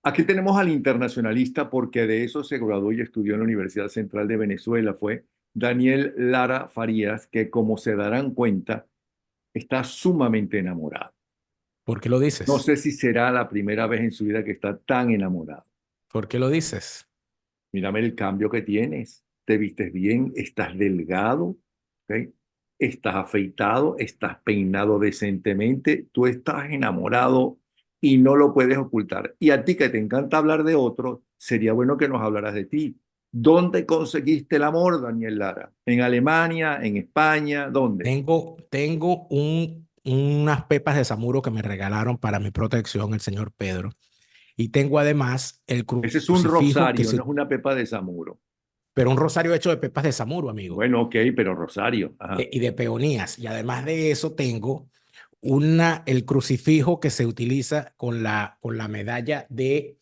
Aquí tenemos al internacionalista porque de eso se graduó y estudió en la Universidad Central de Venezuela, fue Daniel Lara Farías, que como se darán cuenta, está sumamente enamorado. ¿Por qué lo No dices? sé si será la primera vez en su vida que está tan enamorado. ¿Por qué lo dices? Mírame el cambio que tienes. Te vistes bien, estás delgado, ¿ok? Estás afeitado, estás peinado decentemente, tú estás enamorado y no lo puedes ocultar. Y a ti que te encanta hablar de otros, sería bueno que nos hablaras de ti. ¿Dónde conseguiste el amor, Daniel Lara? ¿En Alemania? ¿En España? ¿Dónde? Tengo unas pepas de samuro que me regalaron para mi protección el señor Pedro. Y tengo además el Ese es un crucifijo rosario, no es una pepa de Zamuro. pero un rosario hecho de pepas de samuro, amigo, Bueno, ok, pero rosario. Ajá. y de peonías. Y además de eso tengo el crucifijo que se utiliza con la medalla de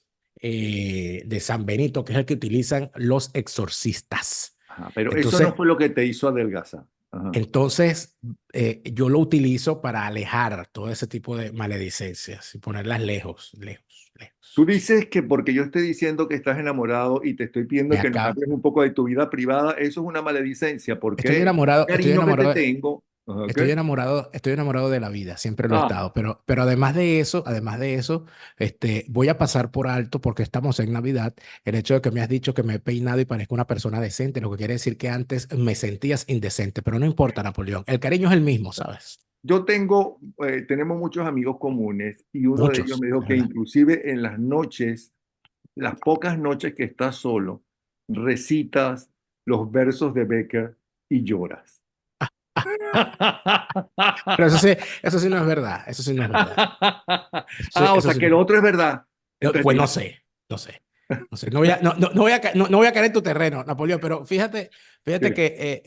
San Benito, que es el que utilizan los exorcistas. Ajá. Pero eso no Entonces, fue lo que te hizo adelgazar. Ajá. entonces yo lo utilizo para alejar todo ese tipo de maledicencias y ponerlas lejos, lejos, Tú lejos. dices que porque yo estoy diciendo que estás enamorado y te estoy pidiendo Me que nos acaba, hables un poco de tu vida privada, eso es una maledicencia. ¿Por estoy qué? enamorado, estoy Cariño que te enamorado, tengo. Ajá, ¿qué? estoy enamorado de la vida, siempre lo he Ah, estado, pero además de eso, voy a pasar por alto porque estamos en Navidad, el hecho de que me has dicho que me he peinado y parezco una persona decente, lo que quiere decir que antes me sentías indecente, pero no importa, Napoleón, el cariño es el mismo, ¿sabes? tenemos muchos amigos comunes y uno de ellos Muchos, me dijo de que verdad. inclusive en las noches, las pocas noches que estás solo, recitas los versos de Becker y lloras. Pero eso sí no es verdad, eso sí no es verdad. Ah, o Eso sea sí que no. el otro es verdad. Entonces, Pues no mira, sé, no sé. No sé, no voy a caer en tu terreno, Napoleón, pero fíjate ¿qué? que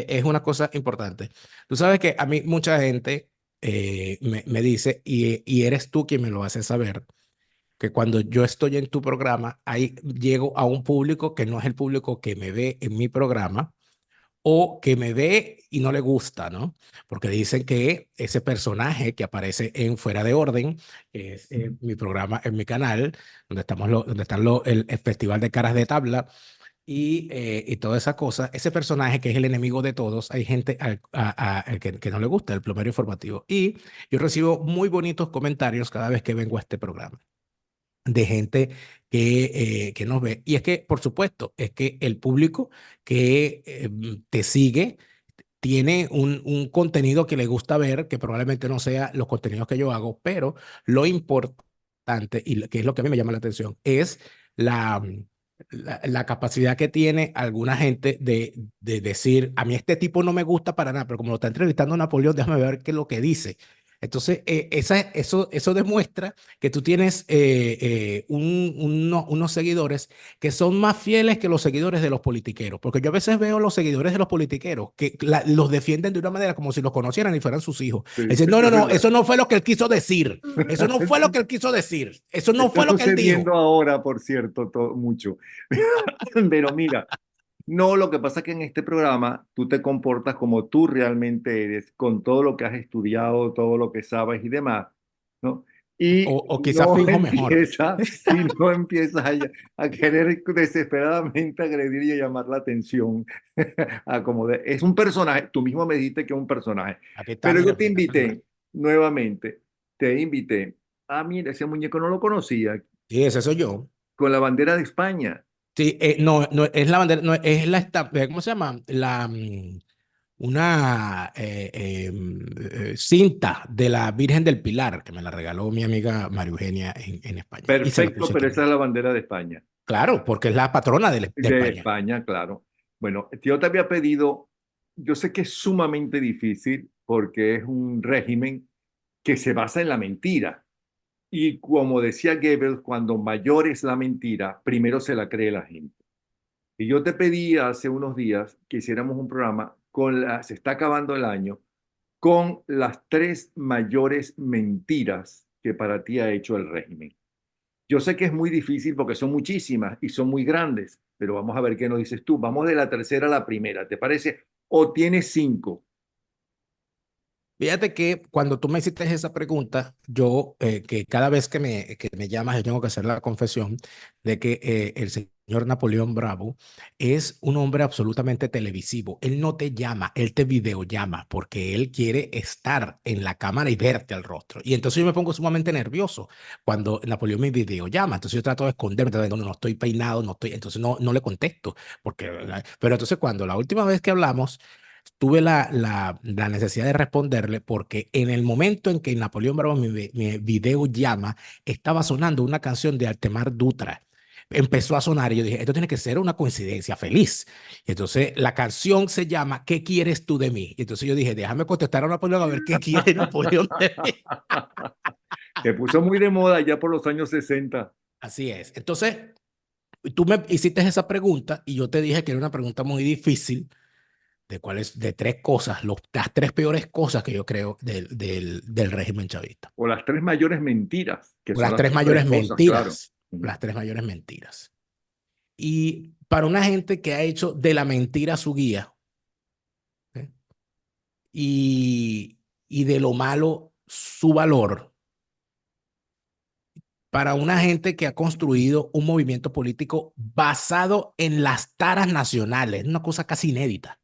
es una cosa importante. Tú sabes que a mí mucha gente me dice, y eres tú quien me lo hace saber, que cuando yo estoy en tu programa, ahí llego a un público que no es el público que me ve en mi programa, o que me ve y no le gusta, ¿no? Porque dicen que ese personaje que aparece en Fuera de Orden, que es mi programa en mi canal, donde donde están el Festival de Caras de Tabla y toda esa cosa, ese personaje que es el enemigo de todos, hay gente que no le gusta el plomerio informativo. Y yo recibo muy bonitos comentarios cada vez que vengo a este programa de gente que nos ve. Y es que, por supuesto, es que el público que te sigue tiene un contenido que le gusta ver, que probablemente no sea los contenidos que yo hago, pero lo importante, que es lo que a mí me llama la atención, es la, la capacidad que tiene alguna gente de decir, a mí este tipo no me gusta para nada, pero como lo está entrevistando Napoleón, déjame ver qué es lo que dice. Entonces, eso demuestra que tú tienes unos seguidores que son más fieles que los seguidores de los politiqueros, porque yo a veces veo los seguidores de los politiqueros que los defienden de una manera como si los conocieran y fueran sus hijos. Sí, Dicen, no, eso no, es no, verdad. eso no fue lo que él quiso decir, eso no fue lo que él quiso decir, eso no Está fue lo que él sucediendo dijo. ahora, por cierto, mucho. Pero mira, no, lo que pasa es que en este programa tú te comportas como tú realmente eres, con todo lo que has estudiado, todo lo que sabes y demás, ¿no? Y O quizás finjo mejor. no empiezas a querer desesperadamente agredir y a llamar la atención. Es un personaje, tú mismo me dijiste que es un personaje, Aquí está, pero mira, yo te mira, invité nuevamente, te invité. Ah, mira, ese muñeco no lo conocía, sí, ese soy yo. con la bandera de España. Sí, no, no es la bandera, no es la estampa, ¿cómo se llama? Una cinta de la Virgen del Pilar, que me la regaló mi amiga María Eugenia en España. Y se la Perfecto, puse pero aquí. esa es la bandera de España. Claro, porque es la patrona de De España. España, claro. Bueno, yo te había pedido, yo sé que es sumamente difícil porque es un régimen que se basa en la mentira. Y como decía Goebbels, cuando mayor es la mentira, primero se la cree la gente. Y yo te pedí hace unos días que hiciéramos un programa se está acabando el año, con las tres mayores mentiras que para ti ha hecho el régimen. Yo sé que es muy difícil porque son muchísimas y son muy grandes, pero vamos a ver qué nos dices tú. Vamos de la tercera a la primera, ¿te parece? ¿O tienes cinco? Fíjate que cuando tú me hiciste esa pregunta, yo, que cada vez que me llamas, yo tengo que hacer la confesión de que el señor Napoleón Bravo es un hombre absolutamente televisivo. Él no te llama, él te videollama porque él quiere estar en la cámara y verte al rostro. Y entonces yo me pongo sumamente nervioso cuando Napoleón me videollama. Entonces yo trato de esconderme, trato de, no, no estoy peinado, no estoy, entonces no le contesto. Porque, pero entonces cuando la última vez que hablamos, tuve la necesidad de responderle porque en el momento en que Napoleón Bravo me video llama, estaba sonando una canción de Altemar Dutra. Empezó a sonar y yo dije, esto tiene que ser una coincidencia feliz. Y entonces la canción se llama ¿Qué quieres tú de mí? Y entonces yo dije, déjame contestar a Napoleón a ver qué quiere Napoleón de mí. Se puso muy de moda ya por los años 60. Así es. Entonces, tú me hiciste esa pregunta y yo te dije que era una pregunta muy difícil de cuáles, de tres cosas, las tres peores cosas que yo creo del régimen chavista. O las tres mayores mentiras, que O son las las tres peores mayores cosas, claro. mentiras, las tres mayores mentiras. Y para una gente que ha hecho de la mentira su guía, ¿eh? y de lo malo su valor, para una gente que ha construido un movimiento político basado en las taras nacionales, una cosa casi inédita.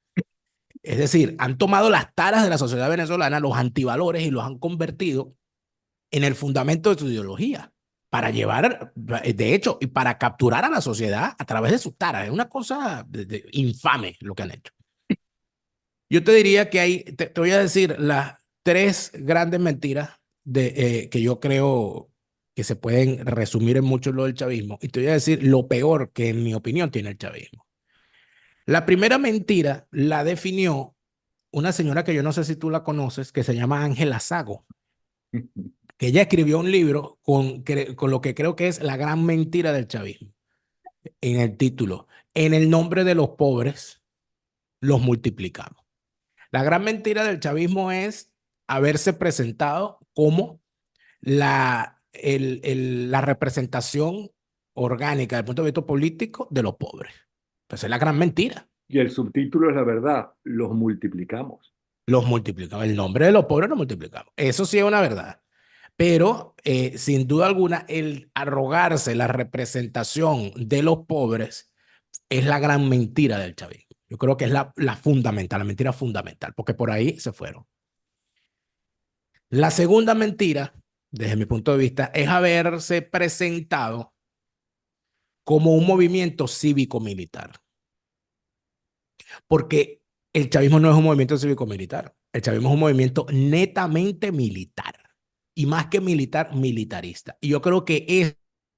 Es decir, han tomado las taras de la sociedad venezolana, los antivalores, y los han convertido en el fundamento de su ideología, para llevar, de hecho, y para capturar a la sociedad a través de sus taras. Es una cosa infame lo que han hecho. Yo te diría que hay, te voy a decir las tres grandes mentiras que yo creo que se pueden resumir en mucho lo del chavismo, y te voy a decir lo peor que en mi opinión tiene el chavismo. La primera mentira la definió una señora que yo no sé si tú la conoces, que se llama Ángela Sago, que ella escribió un libro con lo que creo que es la gran mentira del chavismo, en el título, En el nombre de los pobres, los multiplicamos. La gran mentira del chavismo es haberse presentado como la representación orgánica desde el punto de vista político de los pobres. Pues es la gran mentira. Y el subtítulo es la verdad, los multiplicamos. Los multiplicamos. El nombre de los pobres los multiplicamos. Eso sí es una verdad. Pero sin duda alguna, el arrogarse la representación de los pobres es la gran mentira del chavismo. Yo creo que es la fundamental, la mentira fundamental, porque por ahí se fueron. La segunda mentira, desde mi punto de vista, es haberse presentado como un movimiento cívico-militar, porque el chavismo no es un movimiento cívico-militar, el chavismo es un movimiento netamente militar, y más que militar, militarista. Y yo creo que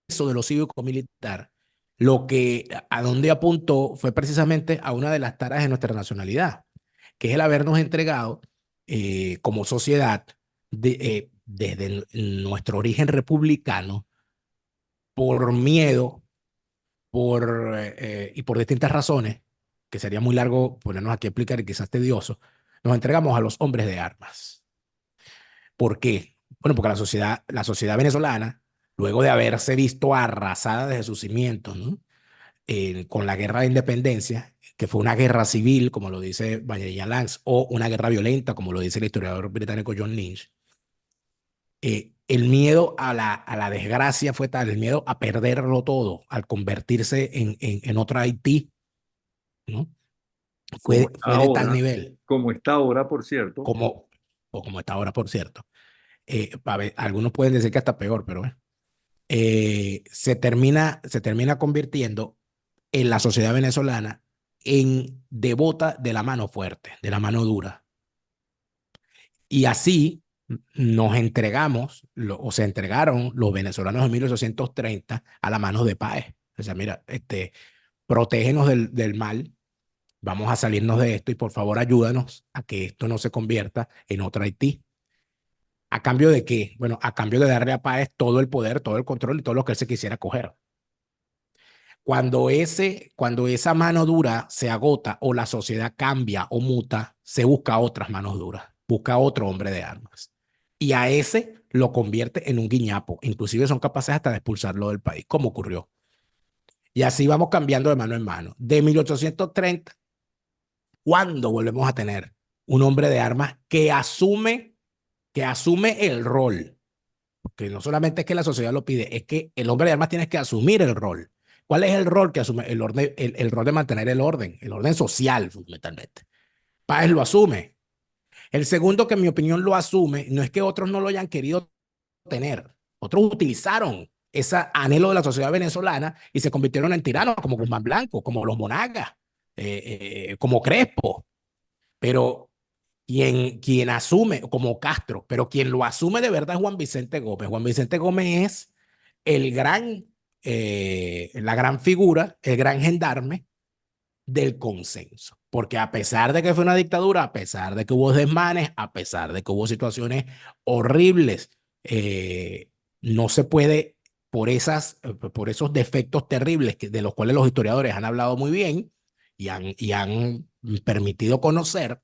eso de lo cívico-militar, lo que a donde apuntó fue precisamente a una de las taras de nuestra nacionalidad, que es el habernos entregado como sociedad desde nuestro origen republicano por miedo y por distintas razones, que sería muy largo ponernos aquí a explicar y quizás tedioso, nos entregamos a los hombres de armas. ¿Por qué? Bueno, porque la sociedad venezolana, luego de haberse visto arrasada desde sus cimientos, ¿no? Con la guerra de independencia, que fue una guerra civil, como lo dice Valeria Lance, o una guerra violenta, como lo dice el historiador británico John Lynch, el miedo a la desgracia fue tal, el miedo a perderlo todo, al convertirse en otra Haití, ¿no? Como está Fue de tal ahora, nivel, como está ahora, por cierto. como, o como está ahora, por cierto. Algunos pueden decir que hasta peor, pero se termina convirtiendo en la sociedad venezolana en devota de la mano fuerte, de la mano dura. Y así nos entregamos, o se entregaron los venezolanos en 1830 a las manos de Páez. O sea, mira, protégenos del mal, vamos a salirnos de esto y por favor ayúdanos a que esto no se convierta en otra Haití. ¿A cambio de qué? Bueno, a cambio de darle a Páez todo el poder, todo el control y todo lo que él se quisiera coger. Cuando esa mano dura se agota o la sociedad cambia o muta, se busca otras manos duras, busca otro hombre de armas. Y a ese lo convierte en un guiñapo. Inclusive son capaces hasta de expulsarlo del país, como ocurrió. Y así vamos cambiando de mano en mano. De 1830, ¿cuándo volvemos a tener un hombre de armas que asume que asume el rol, porque no solamente es que la sociedad lo pide, es que el hombre de armas tiene que asumir el rol. ¿Cuál es el rol que asume? El rol de mantener el orden social, fundamentalmente. Páez lo asume. El segundo, que en mi opinión lo asume, no es que otros no lo hayan querido tener. Otros utilizaron ese anhelo de la sociedad venezolana y se convirtieron en tiranos, como Guzmán Blanco, como los Monagas, como Crespo. Pero quien asume, como Castro, pero quien lo asume de verdad es Juan Vicente Gómez. Juan Vicente Gómez es el la gran figura, el gran gendarme del consenso. Porque a pesar de que fue una dictadura, a pesar de que hubo desmanes, a pesar de que hubo situaciones horribles, no se puede, por esos defectos terribles de los cuales los historiadores han hablado muy bien y han permitido conocer,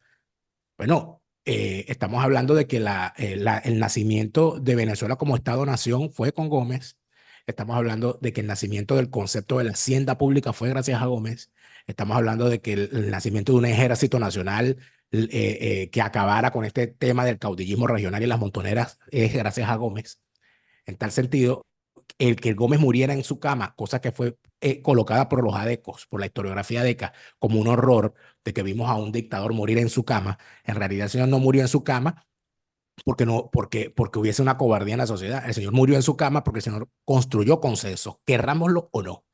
bueno, estamos hablando de que el nacimiento de Venezuela como Estado-nación fue con Gómez. Estamos hablando de que el nacimiento del concepto de la hacienda pública fue gracias a Gómez. Estamos hablando de que el nacimiento de un ejército nacional que acabara con este tema del caudillismo regional y las montoneras es gracias a Gómez. En tal sentido, el que Gómez muriera en su cama, cosa que fue colocada por los adecos, por la historiografía adeca, como un horror de que vimos a un dictador morir en su cama. En realidad el señor no murió en su cama porque hubiese una cobardía en la sociedad. El señor murió en su cama porque el señor construyó consensos, querrámoslo o no.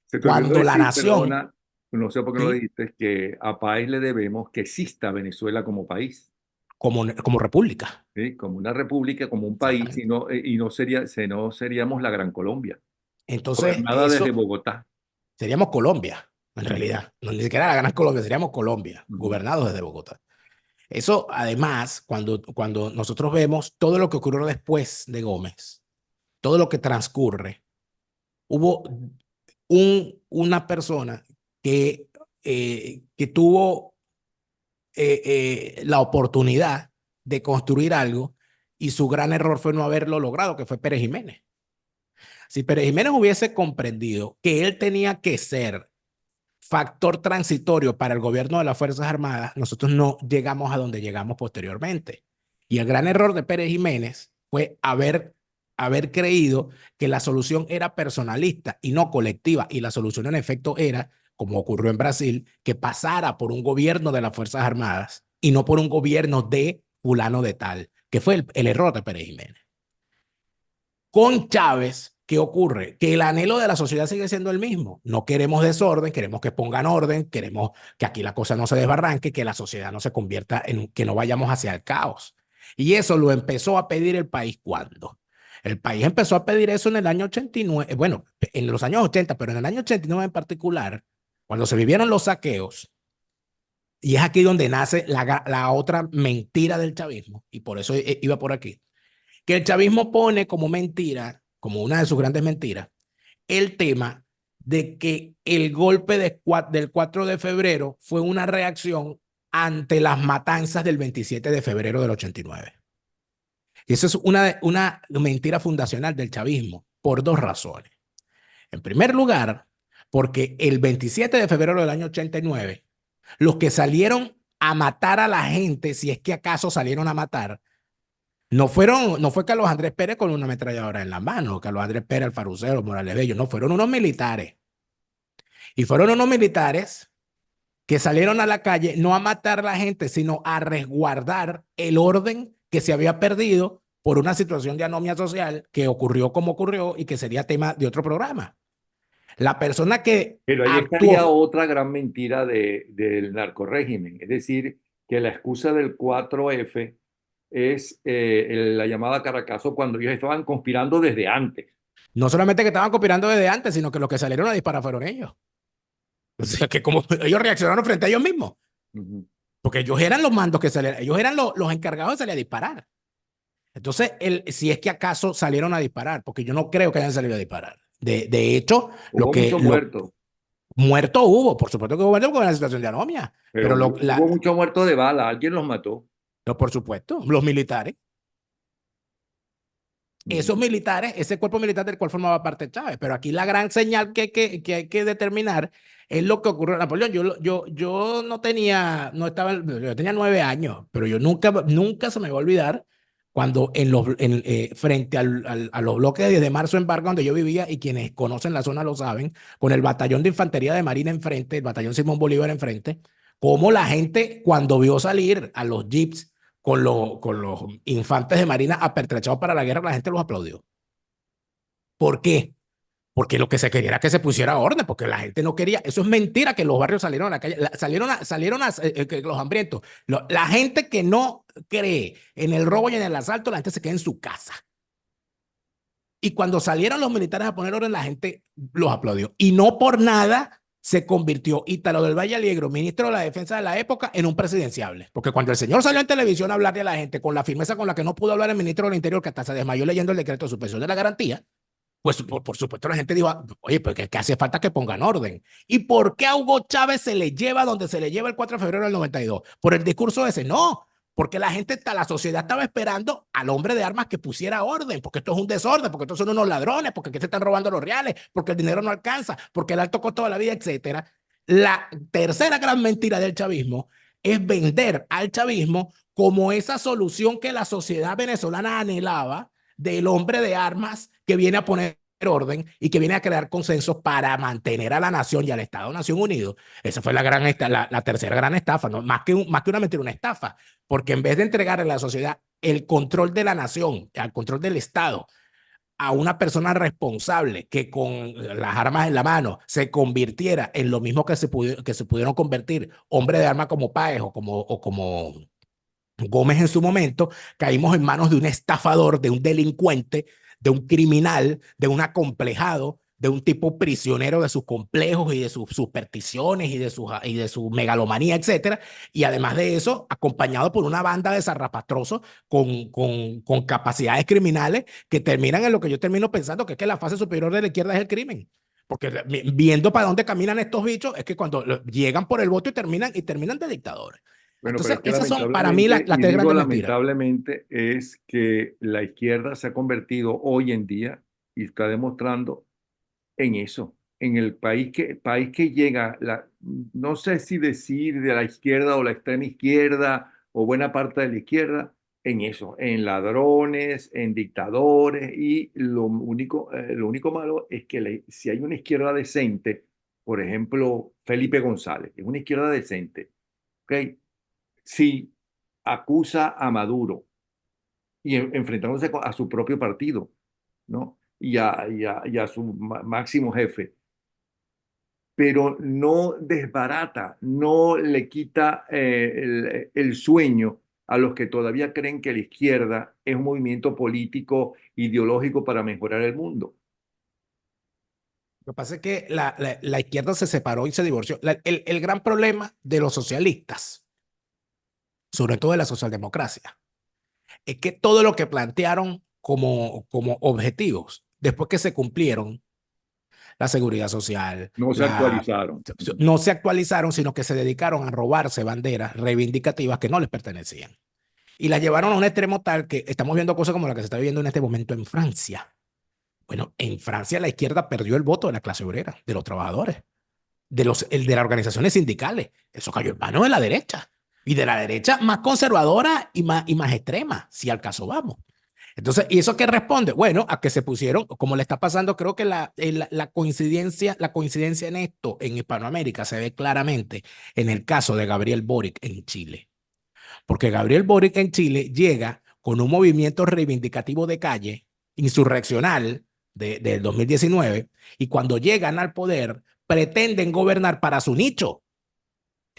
Se te olvidó Cuando la decir, nación, perdona, no sé por qué no lo ¿sí? dijiste, que a Páez le debemos que exista Venezuela como país, Como república, ¿sí? Como una república, como un país, exactamente. y no sería, no seríamos la Gran Colombia, Entonces, gobernada desde eso Bogotá. seríamos Colombia, en Ujú, realidad. No, ni siquiera la Gran Colombia, seríamos Colombia, ujú. gobernados desde Bogotá. Eso, además, cuando nosotros vemos todo lo que ocurrió después de Gómez, todo lo que transcurre, hubo una persona que tuvo la oportunidad de construir algo y su gran error fue no haberlo logrado, que fue Pérez Jiménez. Si Pérez Jiménez hubiese comprendido que él tenía que ser factor transitorio para el gobierno de las Fuerzas Armadas, nosotros no llegamos a donde llegamos posteriormente. Y el gran error de Pérez Jiménez fue haber creído que la solución era personalista y no colectiva. Y la solución en efecto era, como ocurrió en Brasil, que pasara por un gobierno de las Fuerzas Armadas y no por un gobierno de fulano de tal, que fue el error de Pérez Jiménez. Con Chávez, ¿qué ocurre? Que el anhelo de la sociedad sigue siendo el mismo. No queremos desorden, queremos que pongan orden, queremos que aquí la cosa no se desbarranque, que la sociedad no se convierta en que no vayamos hacia el caos. Y eso lo empezó a pedir el país cuando. El país empezó a pedir eso en el año 89, bueno, en los años 80, pero en el año 89 en particular, cuando se vivieron los saqueos, y es aquí donde nace la otra mentira del chavismo, y por eso iba por aquí que el chavismo pone como mentira, como una de sus grandes mentiras, el tema de que el golpe del 4 de febrero fue una reacción ante las matanzas del 27 de febrero del 89. Y eso es una mentira fundacional del chavismo por dos razones. En primer lugar, porque el 27 de febrero del año 89, los que salieron a matar a la gente, si es que acaso salieron a matar, no fue Carlos Andrés Pérez con una ametralladora en la mano, Carlos Andrés Pérez, Alfarucero, Morales Bello, no, fueron unos militares. Y fueron unos militares que salieron a la calle no a matar a la gente, sino a resguardar el orden que se había perdido por una situación de anomia social que ocurrió como ocurrió y que sería tema de otro programa. La persona que Pero ahí estaría actuó, otra gran mentira del narcorrégimen, es decir, que la excusa del 4F es la llamada Caracazo cuando ellos estaban conspirando desde antes. no solamente que estaban cooperando desde antes, sino que los que salieron a disparar fueron ellos. O sea, que como ellos reaccionaron frente a ellos mismos. Ujú. Porque ellos eran los mandos que salían, ellos eran los encargados de salir a disparar. Entonces, si es que acaso salieron a disparar, porque yo no creo que hayan salido a disparar. De hecho, Hubo muchos muertos, muerto hubo, por supuesto que hubo muerto porque era una situación de anomia, pero pero hubo muchos muertos de bala, alguien los mató. por supuesto, los militares, esos Ujú. militares, ese cuerpo militar del cual formaba parte Chávez, pero aquí la gran señal que hay que determinar es lo que ocurrió en Napoleón. Yo no tenía, no estaba, yo tenía 9 años, pero yo nunca se me va a olvidar cuando frente a los bloques de 10 de marzo en Vargas, donde yo vivía, y quienes conocen la zona lo saben, con el batallón de infantería de Marina enfrente, el batallón Simón Bolívar enfrente, como la gente cuando vio salir a los jeeps con los infantes de Marina apertrechados para la guerra, la gente los aplaudió. ¿Por qué? Porque lo que se quería era que se pusiera orden, porque la gente no quería. Eso es mentira que los barrios salieron a la calle, que los hambrientos. La gente que no cree en el robo y en el asalto, la gente se queda en su casa. Y cuando salieron los militares a poner orden, la gente los aplaudió. Y no por nada se convirtió Ítalo del Valle Aliegro, ministro de la Defensa de la época, en un presidenciable. Porque cuando el señor salió en televisión a hablarle a la gente con la firmeza con la que no pudo hablar el ministro del Interior, que hasta se desmayó leyendo el decreto de suspensión de la garantía, pues por supuesto la gente dijo, oye, pues que hace falta que pongan orden. ¿Y por qué a Hugo Chávez se le lleva donde se le lleva el 4 de febrero del 92? ¿Por el discurso ese? No, porque la sociedad estaba esperando al hombre de armas que pusiera orden, porque esto es un desorden, porque estos son unos ladrones, porque aquí se están robando los reales, porque el dinero no alcanza, porque el alto costo de la vida, etcétera. La tercera gran mentira del chavismo es vender al chavismo como esa solución que la sociedad venezolana anhelaba, del hombre de armas que viene a poner orden y que viene a crear consensos para mantener a la nación y al Estado-Nación unido. Esa fue la tercera gran estafa, ¿no? Más que una mentira, una estafa, porque en vez de entregarle a la sociedad el control de la nación, el control del Estado, a una persona responsable que con las armas en la mano se convirtiera en lo mismo que se pudieron convertir hombres de armas como Páez o como Gómez en su momento, caímos en manos de un estafador, de un delincuente, de un criminal, de un acomplejado, de un tipo prisionero de sus complejos y de sus supersticiones y de su megalomanía, etcétera. Y además de eso, acompañado por una banda de zarrapastrosos con capacidades criminales que terminan en lo que yo termino pensando, que es que la fase superior de la izquierda es el crimen. Porque viendo para dónde caminan estos bichos, es que cuando llegan por el voto y terminan de dictadores. Bueno, pero Entonces, es que esas son para mí lamentablemente, las y tres digo grandes mentiras. lamentablemente, es que la izquierda se ha convertido hoy en día y está demostrando en eso, en el país que llega, no sé si decir de la izquierda o la extrema izquierda o buena parte de la izquierda, en eso, en ladrones, en dictadores, y lo único malo es que si hay una izquierda decente, por ejemplo, Felipe González, es una izquierda decente, ¿ok? Si acusa a Maduro y enfrentándose a su propio partido, ¿no? Y a su máximo jefe, pero no desbarata, no le quita el sueño a los que todavía creen que la izquierda es un movimiento político, ideológico para mejorar el mundo. Lo que pasa es que la izquierda se separó y se divorció. El gran problema de los socialistas, sobre todo de la socialdemocracia, es que todo lo que plantearon como objetivos, después que se cumplieron, la seguridad social, No se actualizaron. no se actualizaron, sino que se dedicaron a robarse banderas reivindicativas que no les pertenecían. Y las llevaron a un extremo tal que estamos viendo cosas como la que se está viviendo en este momento en Francia. Bueno, en Francia la izquierda perdió el voto de la clase obrera, de los trabajadores, de las organizaciones sindicales. Eso cayó en manos de la derecha. Y de la derecha más conservadora y más extrema, si al caso vamos. Entonces, ¿y eso qué responde? Bueno, a que se pusieron, como le está pasando, creo que la coincidencia en esto en Hispanoamérica se ve claramente en el caso de Gabriel Boric en Chile. Porque Gabriel Boric en Chile llega con un movimiento reivindicativo de calle, insurreccional, del 2019, y cuando llegan al poder pretenden gobernar para su nicho,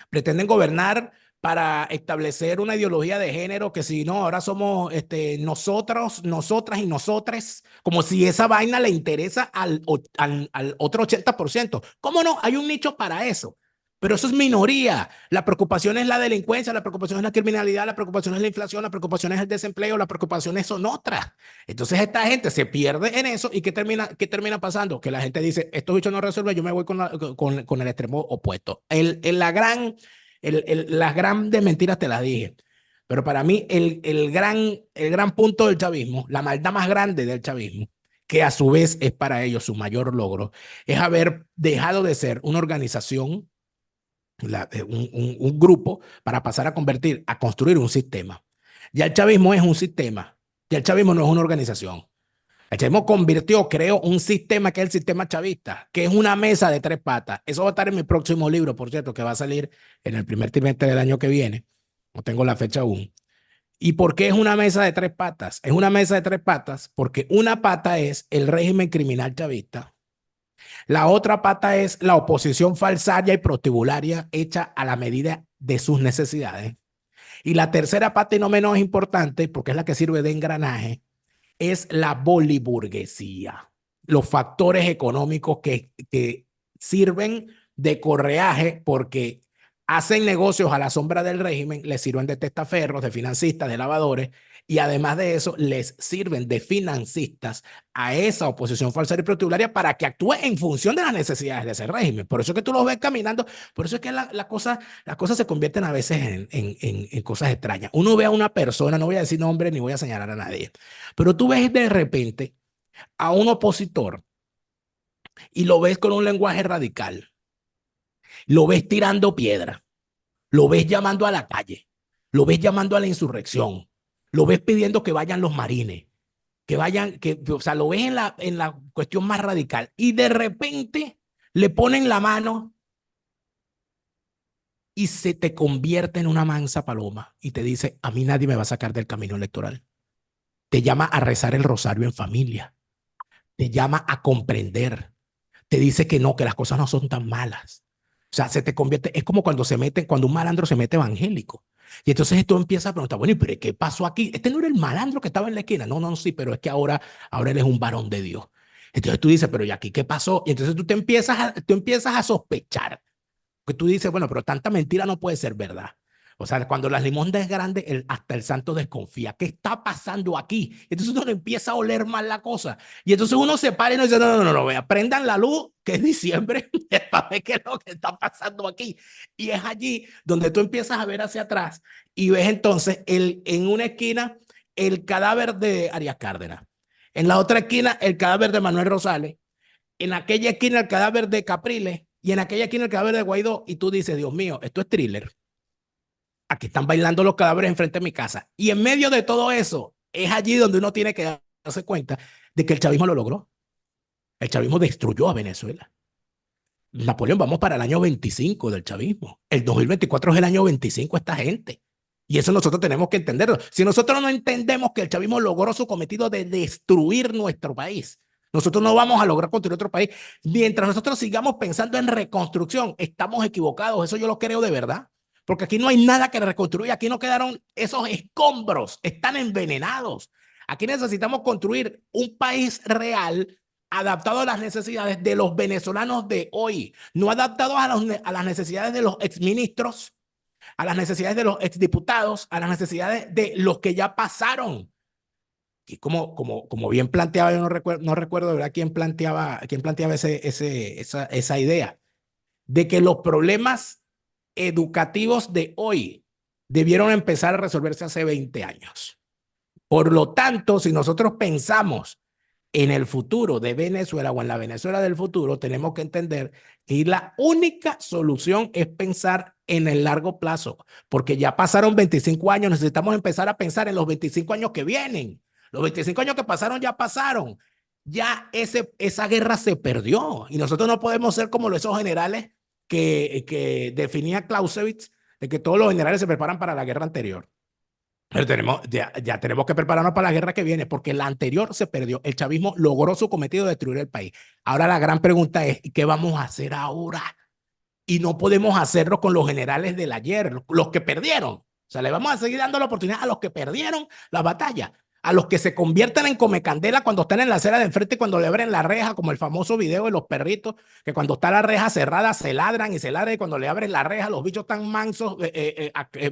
pretenden gobernar para establecer una ideología de género que si no, ahora somos nosotros, nosotras y nosotres, como si esa vaina le interesa al otro 80%. ¿Cómo no? Hay un nicho para eso. Pero eso es minoría. La preocupación es la delincuencia, la preocupación es la criminalidad, la preocupación es la inflación, la preocupación es el desempleo, la preocupación son otras. Entonces esta gente se pierde en eso y ¿qué termina pasando? Que la gente dice, estos bichos no resuelven, yo me voy con el extremo opuesto. Las grandes mentiras te las dije. Pero para mí el gran punto del chavismo, la maldad más grande del chavismo, que a su vez es para ellos su mayor logro, es haber dejado de ser una organización, un grupo, para pasar a construir un sistema. Ya el chavismo es un sistema que el chavismo no es una organización. El chavismo creó un sistema que es el sistema chavista, que es una mesa de tres patas. Eso va a estar en mi próximo libro, por cierto, que va a salir en el primer trimestre del año que viene. No tengo la fecha aún. ¿Y por qué es una mesa de tres patas? Es una mesa de tres patas porque una pata es el régimen criminal chavista, la otra pata es la oposición falsaria y prostibularia hecha a la medida de sus necesidades. Y la tercera pata, y no menos importante, porque es la que sirve de engranaje, es la boliburguesía. Los factores económicos que sirven de correaje porque hacen negocios a la sombra del régimen, les sirven de testaferros, de financistas, de lavadores, y además de eso, les sirven de financistas a esa oposición falsa y protubularia para que actúe en función de las necesidades de ese régimen. Por eso es que tú los ves caminando, por eso es que las cosas se convierten a veces en cosas extrañas. Uno ve a una persona, no voy a decir nombre ni voy a señalar a nadie, pero tú ves de repente a un opositor y lo ves con un lenguaje radical, lo ves tirando piedra, lo ves llamando a la calle, lo ves llamando a la insurrección, lo ves pidiendo que vayan los marines, que vayan, o sea, lo ves en la cuestión más radical y de repente le ponen la mano y se te convierte en una mansa paloma y te dice, a mí nadie me va a sacar del camino electoral. Te llama a rezar el rosario en familia, te llama a comprender, te dice que no, que las cosas no son tan malas. O sea, se te convierte, es como cuando un malandro se mete evangélico. Y entonces tú empiezas a preguntar, bueno, ¿pero qué pasó aquí? Este no era el malandro que estaba en la esquina. No, no, sí, pero es que ahora él es un varón de Dios. Entonces tú dices, pero ¿y aquí qué pasó? Y entonces tú empiezas a sospechar. Que tú dices, bueno, pero tanta mentira no puede ser verdad. O sea, cuando la limonda es grande, hasta el santo desconfía. ¿Qué está pasando aquí? Entonces uno empieza a oler mal la cosa. Y entonces uno se para y no dice, no, no, no, no, vea, prendan la luz, que es diciembre, para ver qué es lo que está pasando aquí. Y es allí donde tú empiezas a ver hacia atrás y ves entonces en una esquina el cadáver de Arias Cárdenas. En la otra esquina el cadáver de Manuel Rosales, en aquella esquina el cadáver de Capriles y en aquella esquina el cadáver de Guaidó y tú dices, Dios mío, esto es thriller. Aquí están bailando los cadáveres enfrente de mi casa. Y en medio de todo eso, es allí donde uno tiene que darse cuenta de que el chavismo lo logró. El chavismo destruyó a Venezuela. Napoleón, vamos para el año 25 del chavismo. El 2024 es el año 25 de esta gente. Y eso nosotros tenemos que entenderlo. Si nosotros no entendemos que el chavismo logró su cometido de destruir nuestro país, nosotros no vamos a lograr construir otro país. Mientras nosotros sigamos pensando en reconstrucción, estamos equivocados. Eso yo lo creo de verdad. Porque aquí no hay nada que reconstruir. Aquí no quedaron esos escombros. Están envenenados. Aquí necesitamos construir un país real adaptado a las necesidades de los venezolanos de hoy, no adaptados a las necesidades de los exministros, a las necesidades de los exdiputados, a las necesidades de los que ya pasaron. Y como bien planteaba, yo no recuerdo de verdad quién planteaba esa idea, de que los problemas educativos de hoy debieron empezar a resolverse hace 20 años. Por lo tanto, si nosotros pensamos en el futuro de Venezuela o en la Venezuela del futuro, tenemos que entender que la única solución es pensar en el largo plazo, porque ya pasaron 25 años, necesitamos empezar a pensar en los 25 años que vienen. Los 25 años que pasaron ya pasaron. Ya esa guerra se perdió y nosotros no podemos ser como esos generales que definía Clausewitz, de que todos los generales se preparan para la guerra anterior. Pero ya tenemos que prepararnos para la guerra que viene, porque la anterior se perdió. El chavismo logró su cometido de destruir el país. Ahora la gran pregunta es, ¿qué vamos a hacer ahora? Y no podemos hacerlo con los generales del ayer, los que perdieron. O sea, le vamos a seguir dando la oportunidad a los que perdieron la batalla, a los que se convierten en comecandela cuando están en la acera de enfrente, cuando le abren la reja, como el famoso video de los perritos, que cuando está la reja cerrada se ladran y se ladran, y cuando le abren la reja, los bichos están mansos,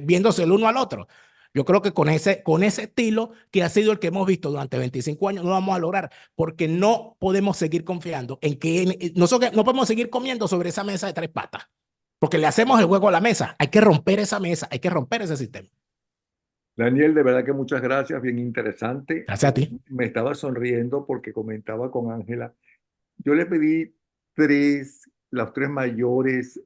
viéndose el uno al otro. Yo creo que con ese estilo que ha sido el que hemos visto durante 25 años, no lo vamos a lograr, porque no podemos seguir confiando en que nosotros no podemos seguir comiendo sobre esa mesa de tres patas, porque le hacemos el juego a la mesa. Hay que romper esa mesa, hay que romper ese sistema. Daniel, de verdad que muchas gracias, bien interesante. Gracias a ti. Me estaba sonriendo porque comentaba con Ángela. Yo le pedí las tres mayores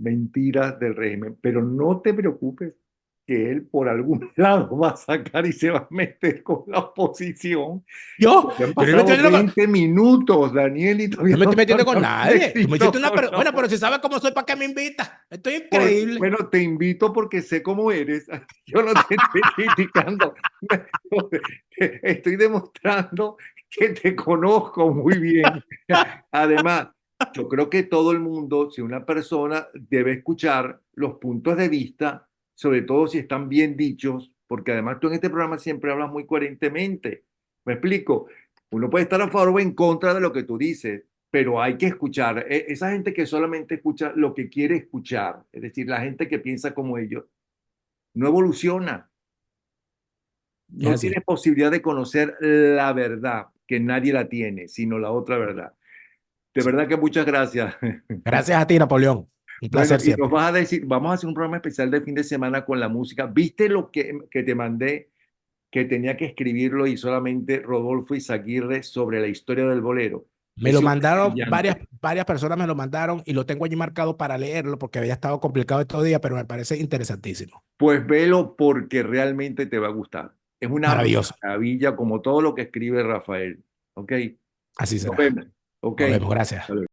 mentiras del régimen, pero no te preocupes, que él por algún lado va a sacar y se va a meter con la oposición. Yo, Porque han yo no me estoy pasado metiendo con, 20 minutos, Daniel, y no todavía me estoy no metiendo con han nadie. Tú me hiciste metido una con pregunta. la Bueno, pero si sabes cómo soy, ¿para qué me invitas? Estoy increíble. Bueno, te invito porque sé cómo eres. Yo no te estoy criticando. Estoy demostrando que te conozco muy bien. Además, yo creo que todo el mundo, si una persona debe escuchar los puntos de vista, sobre todo si están bien dichos, porque además tú en este programa siempre hablas muy coherentemente. ¿Me explico? Uno puede estar a favor o en contra de lo que tú dices, pero hay que escuchar. Esa gente que solamente escucha lo que quiere escuchar, es decir, la gente que piensa como ellos, no evoluciona, Es no así. tiene posibilidad de conocer la verdad, que nadie la tiene, sino la otra verdad. De Sí. verdad que muchas gracias. Gracias a ti, Napoleón. Un Bueno, placer y nos siempre. vas a decir, vamos a hacer un programa especial de fin de semana con la música. ¿Viste lo que te mandé? Que tenía que escribirlo y solamente Rodolfo Izaguirre sobre la historia del bolero. Me lo Ese hombre es mandaron, brillante. varias personas me lo mandaron y lo tengo allí marcado para leerlo porque había estado complicado estos días, pero me parece interesantísimo. Pues velo porque realmente te va a gustar. Es una Maravilloso. maravilla como todo lo que escribe Rafael. ¿Ok? Así Nos será. vemos. ¿Ok? Nos vemos. Gracias. Hasta luego.